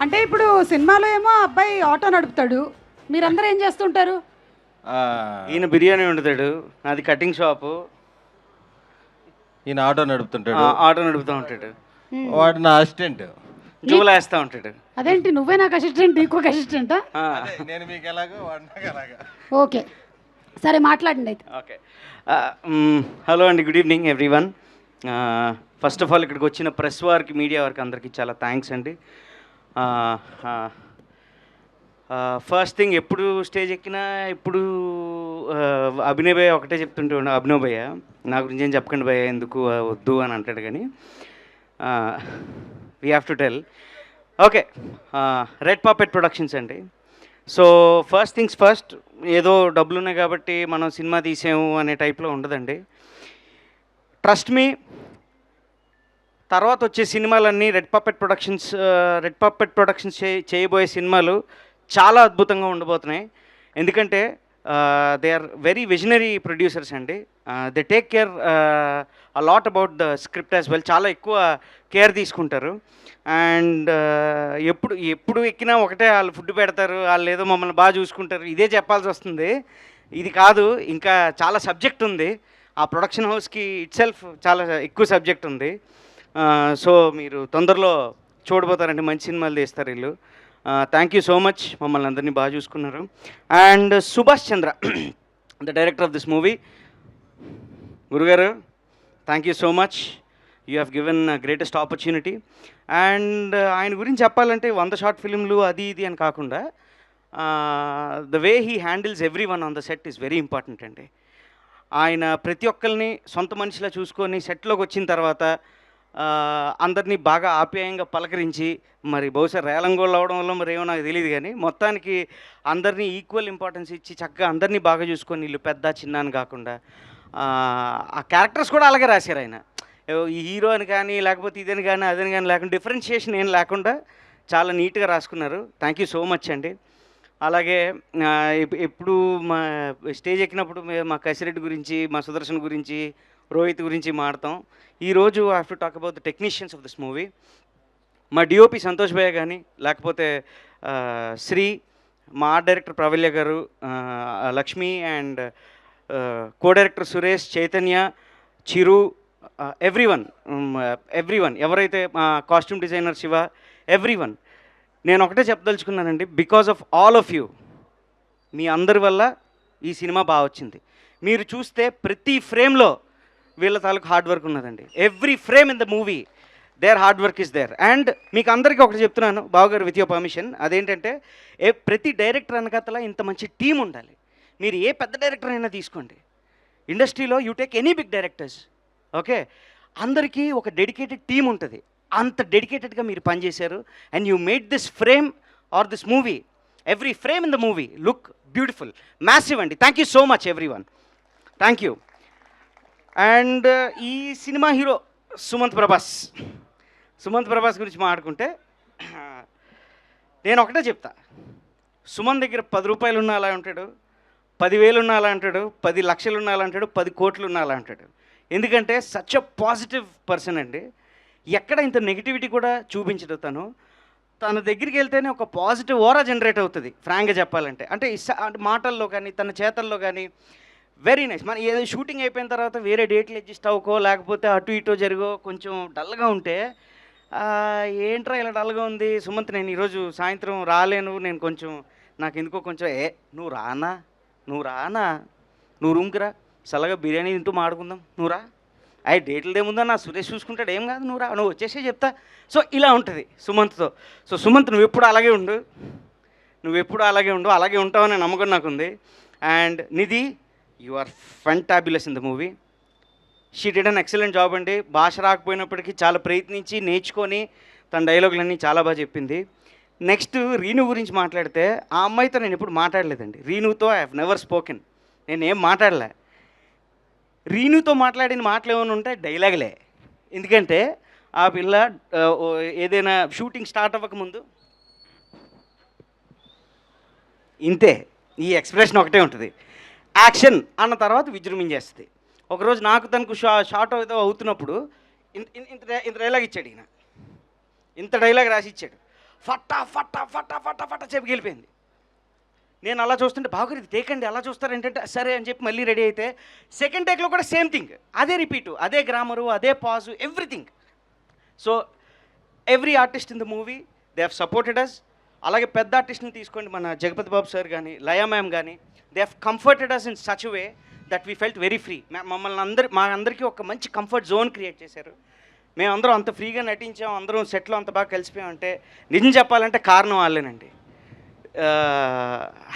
అంటే ఇప్పుడు సినిమాలో ఏమో అబ్బాయి ఆటో నడుపుతాడు, మీరందరూ ఏం చేస్తుంటారు? ఆ, ఈయన బిర్యానీ వండుతాడు, అది కటింగ్ షాపు, ఈయన ఆటో నడుపుతుంటాడు. ఆటో నడుపుతూ ఉంటాడు, వాడు నా అసిస్టెంట్. జువలేస్తూ ఉంటాడు. అదేంటి నువ్వే నాకు అసిస్టెంట్, ఇంకొక అసిస్టెంటా? ఆ, నేను మీకు ఎలాగో వాడు నాకు ఎలాగా. ఓకే, సరే మాట్లాడండి అయితే. ఓకే. హలో అండి, good evening everyone. First of all ఇక్కడికి వచ్చిన ప్రెస్ వారికి, మీడియా వారికి అందరికీ చాలా థ్యాంక్స్ అండి. ఫస్ట్ థింగ్, ఎప్పుడు స్టేజ్ ఎక్కినా ఇప్పుడు అభినయ్ భయ్య ఒకటే చెప్తుంటే అభినవ్ భయ్య నా గురించి ఏం చెప్పకండి భయ్య, ఎందుకు వద్దు అని అంటాడు. కానీ we have to tell. Okay, red puppet productions అండి. సో ఫస్ట్ థింగ్స్ ఫస్ట్, ఏదో డబ్బులు ఉన్నాయి కాబట్టి మనం సినిమా తీసాము అనే టైప్లో ఉండదండి. ట్రస్ట్ మీ, తర్వాత వచ్చే సినిమాలన్నీ రెడ్ పాపెట్ ప్రొడక్షన్స్ చేయబోయే సినిమాలు చాలా అద్భుతంగా ఉండబోతున్నాయి. ఎందుకంటే they are very visionary producers అండి. They take care a lot about the script as well. చాలా ఎక్కువ కేర్ తీసుకుంటారు. అండ్ ఎప్పుడు ఎక్కినా ఒకటే, వాళ్ళు ఫుడ్ పెడతారు, వాళ్ళు ఏదో మమ్మల్ని బాగా చూసుకుంటారు, ఇదే చెప్పాల్సి వస్తుంది. ఇది కాదు, ఇంకా చాలా సబ్జెక్ట్ ఉంది. ఆ ప్రొడక్షన్ హౌస్కి ఇట్ సెల్ఫ్ చాలా ఎక్కువ సబ్జెక్ట్ ఉంది. సో మీరు తొందరలో చూడబోతారంటే మంచి సినిమాలు తీస్తారు వీళ్ళు. థ్యాంక్ యూ సో మచ్, మమ్మల్ని అందరినీ బాగా చూసుకున్నారు. And Subhash Chandra, the director of this movie. గురుగారు, thank you so much, you have given greatest opportunity. And ఆయన గురించి చెప్పాలంటే 100 షార్ట్ ఫిల్మ్లు అది ఇది అని కాకుండా the way he handles every one on the set is very important అండి. ఆయన ప్రతి ఒక్కరిని సొంత మనిషిలా చూసుకొని సెట్లోకి వచ్చిన తర్వాత అందరినీ బాగా ఆప్యాయంగా పలకరించి, మరి బహుశా రేలంగోళ్ళు అవడం వల్ల మరి ఏమో నాకు తెలియదు, కానీ మొత్తానికి అందరినీ ఈక్వల్ ఇంపార్టెన్స్ ఇచ్చి చక్కగా అందరినీ బాగా చూసుకొని, వీళ్ళు పెద్ద చిన్న అని కాకుండా ఆ క్యారెక్టర్స్ కూడా అలాగే రాశారు ఆయన. ఈ హీరో అని కానీ లేకపోతే ఇదని కానీ అదని కానీ లేకుండా డిఫరెన్షియేషన్ ఏం లేకుండా చాలా నీట్గా రాసుకున్నారు. థ్యాంక్ యూ సో మచ్ అండి. అలాగే ఎప్పుడు మా స్టేజ్ ఎక్కినప్పుడు మా కసిరెడ్డి గురించి, మా సుదర్శన్ గురించి, రోహిత్ గురించి మాడతాం. ఈరోజు I have to talk about the technicians of this movie. మా డిఓపి సంతోష్ భయ్య కానీ, లేకపోతే శ్రీ, మా art director Pravalya garu, Lakshmi, and co director Suresh, Chaitanya, Chiru, everyone ఎవరైతే కాస్ట్యూమ్ డిజైనర్ శివ, ఎవ్రీవన్. నేను ఒకటే చెప్పదలుచుకున్నానండి, because of all of you, మీ అందరి వల్ల ఈ సినిమా బాగా వచ్చింది. మీరు చూస్తే ప్రతి ఫ్రేమ్లో వీళ్ళ తాలూకు హార్డ్ వర్క్ ఉన్నదండి. Every frame in the movie there hard work is there. And మీకు అందరికీ ఒకటి చెప్తున్నాను బావగారు, విత్ యువర్ పర్మిషన్, అదేంటంటే ప్రతి డైరెక్టర్ వెనకాతల ఇంత మంచి టీం ఉండాలి. మీరు ఏ పెద్ద డైరెక్టర్ అయినా తీసుకోండి, ఇండస్ట్రీలో you take any big directors, okay, అందరికీ ఒక డెడికేటెడ్ టీం ఉంటుంది. అంత డెడికేటెడ్గా మీరు పనిచేశారు. And you made this frame or this movie, every frame in the movie look beautiful, massive అండి. Thank you so much everyone, thank you. And ఈ సినిమా హీరో సుమంత్ ప్రభాస్ గురించి మాట్లాడుకుంటే నేను ఒకటే చెప్తా, సుమంత్ దగ్గర 10 రూపాయలు ఉన్నా అలా ఉంటాడు, 10,000 ఉన్నా అలా అంటాడు, 10 లక్షలు ఉన్నా అలా అంటాడు, 10 కోట్లు ఉన్నా అలా అంటాడు. ఎందుకంటే సచ్ అ పాజిటివ్ పర్సన్ అండి. ఎక్కడ ఇంత నెగిటివిటీ కూడా చూపించడు. తన దగ్గరికి వెళ్తేనే ఒక పాజిటివ్ ఓరా జనరేట్ అవుతుంది, ఫ్రాంక్గా చెప్పాలంటే. అంటే మాటల్లో కానీ తన చేతల్లో కానీ వెరీ నైస్. మన ఏదో షూటింగ్ అయిపోయిన తర్వాత వేరే డేట్లు అడ్జస్ట్ అవ్వకో, లేకపోతే అటు ఇటో జరిగో కొంచెం డల్గా ఉంటే, ఏంట్రా ఇలా డల్గా ఉంది సుమంత్, నేను ఈరోజు సాయంత్రం రాలేను, నేను కొంచెం నాకు ఎందుకో కొంచెం నువ్వు రానా నువ్వు రూమ్కి రా, చల్లగా బిర్యానీ తింటూ మాడుకుందాం, నువ్వు రా, డేట్లు ఏముందో నా సురేష్ చూసుకుంటాడు, ఏం కాదు, నువ్వు రా, నువ్వు వచ్చేసే చెప్తా. సో ఇలా ఉంటుంది సుమంత్తో. సో సుమంత్, నువ్వు ఎప్పుడు అలాగే ఉండు, అలాగే ఉంటావనే నమ్మకం నాకుంది. And Nidhi, you are fabulous in the movie. She did an excellent job అండి. భాష రాకపోయినప్పటికీ చాలా ప్రయత్నించి నేర్చుకొని తన డైలాగులన్నీ చాలా బాగా చెప్పింది. నెక్స్ట్ రీను గురించి మాట్లాడితే, ఆ అమ్మాయితో నేను ఎప్పుడు మాట్లాడలేదండి. రీనుతో ఐ హ్యావ్ నెవర్ స్పోకెన్, నేను ఏం మాట్లాడలే. రీనుతో మాట్లాడిన మాటలు ఏమైనా ఉంటే డైలాగులే. ఎందుకంటే ఆ పిల్ల ఏదైనా షూటింగ్ స్టార్ట్ అవ్వకముందు ఇంతే, ఈ ఎక్స్ప్రెషన్ ఒకటే ఉంటుంది. యాక్షన్ అన్న తర్వాత విజృంభించేస్తుంది. ఒకరోజు నాకు తనకు షార్ట్ ఏదో అవుతున్నప్పుడు ఇంత డైలాగ్ ఇచ్చాడు ఈయన, ఇంత డైలాగ్ రాసి ఇచ్చాడు. ఫట్టా ఫట్టా ఫట్టా ఫట్టా ఫట్టా చెప్పి వెళ్ళిపోయింది. నేను అలా చూస్తుంటే బాగా ఇది టేకండి అలా చూస్తారు ఏంటంటే సరే అని చెప్పి మళ్ళీ రెడీ అయితే సెకండ్ టేక్లో కూడా సేమ్ థింగ్, అదే రిపీటు, అదే గ్రామరు, అదే pause, everything. So every artist in the movie they have supported us. అలాగే పెద్ద ఆర్టిస్ట్ని తీసుకోండి, మన జగపతి బాబు సార్ కానీ లయా మ్యామ్ కానీ, they have comforted us in such way that we felt very free. మమ్మల్ని మా అందరికీ ఒక మంచి కంఫర్ట్ జోన్ క్రియేట్ చేశారు. మేమందరం అంత ఫ్రీగా నటించాం, అందరం సెట్లో అంత బాగా కలిసిపోయామంటే నిజం చెప్పాలంటే కారణం వాళ్ళేనండి.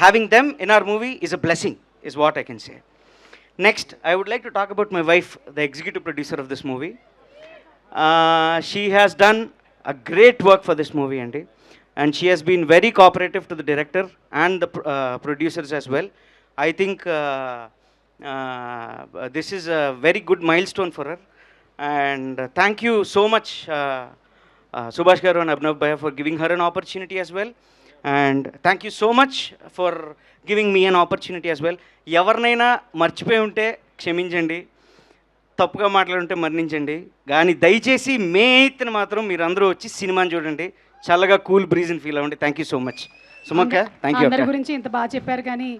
Having them in our movie is a blessing, is what I can say. Next, I would like to talk about my wife, the executive producer of this movie. She has done a great work for this movie, and she has been very cooperative to the director and the producers as well. I think this is a very good milestone for her, and thank you so much, Subhash garu and Abhinav Bhaiya, for giving her an opportunity as well. And thank you so much for giving me an opportunity as well. ఎవరినైనా మర్చిపోయి ఉంటే క్షమించండి, తప్పుగా మాట్లాడుంటే మరణించండి, కానీ దయచేసి మే 8న మాత్రం మీరు అందరూ వచ్చి సినిమాని చూడండి, చల్లగా కూల్ బ్రీజ్ని ఫీల్ అవ్వండి. థ్యాంక్ యూ సో మచ్ సుమక్క. Thank you. అందరి గురించి ఇంత బాగా చెప్పారు కానీ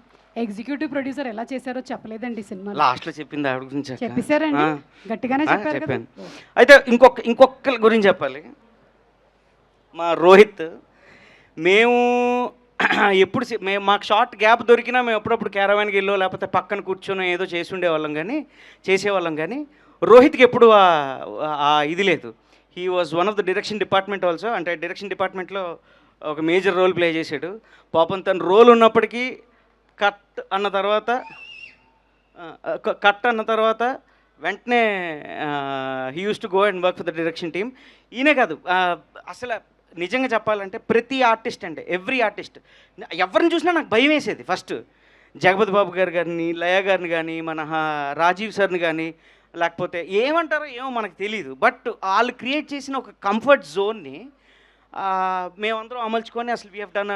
ఎగ్జిక్యూటివ్ ప్రొడ్యూసర్ ఎలా చేశారో చెప్పలేదండి సినిమా. లాస్ట్లో చెప్పింది ఆవిడ గురించి చెప్పేశారండి, గట్టిగానే చెప్పారు కదా. చెప్పాను. అయితే ఇంకొకరి గురించి చెప్పాలి. మా రోహిత్, మేము ఎప్పుడు మాకు షార్ట్ గ్యాప్ దొరికినా మేము ఎప్పుడప్పుడు క్యారవాన్కి వెళ్ళో లేకపోతే పక్కన కూర్చొని ఏదో చేసేవాళ్ళం కానీ రోహిత్కి ఎప్పుడు ఇది లేదు. He was one of the direction department also, అంటే డైరెక్షన్ డిపార్ట్మెంట్లో ఒక మేజర్ రోల్ ప్లే చేశాడు. పాపం తన రోల్ ఉన్నప్పటికీ కట్ అన్న తర్వాత వెంటనే he use to go and work for the direction team. ఈయనే కాదు, అసలు నిజంగా చెప్పాలంటే ప్రతి ఆర్టిస్ట్ ఎవ్రీ ఆర్టిస్ట్ ఎవరిని చూసినా నాకు భయం వేసేది. ఫస్ట్ జగపతి బాబు గారిని, లయ గారిని కానీ, మన రాజీవ్ సార్ని కానీ, లేకపోతే ఏమంటారో ఏమో మనకు తెలియదు, బట్ వాళ్ళు క్రియేట్ చేసిన ఒక కంఫర్ట్ జోన్ని మేమందరం అమల్చుకొని అసలు వీ హ్యావ్ డన్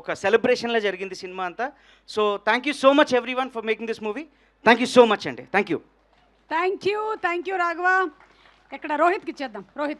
ఒక సెలబ్రేషన్లో జరిగింది సినిమా అంతా. So thank you so much every one for making this movie. Thank you so much అండి. Thank you thank you Raghava. ఇక్కడ రోహిత్కి ఇచ్చేద్దాం. రోహిత్.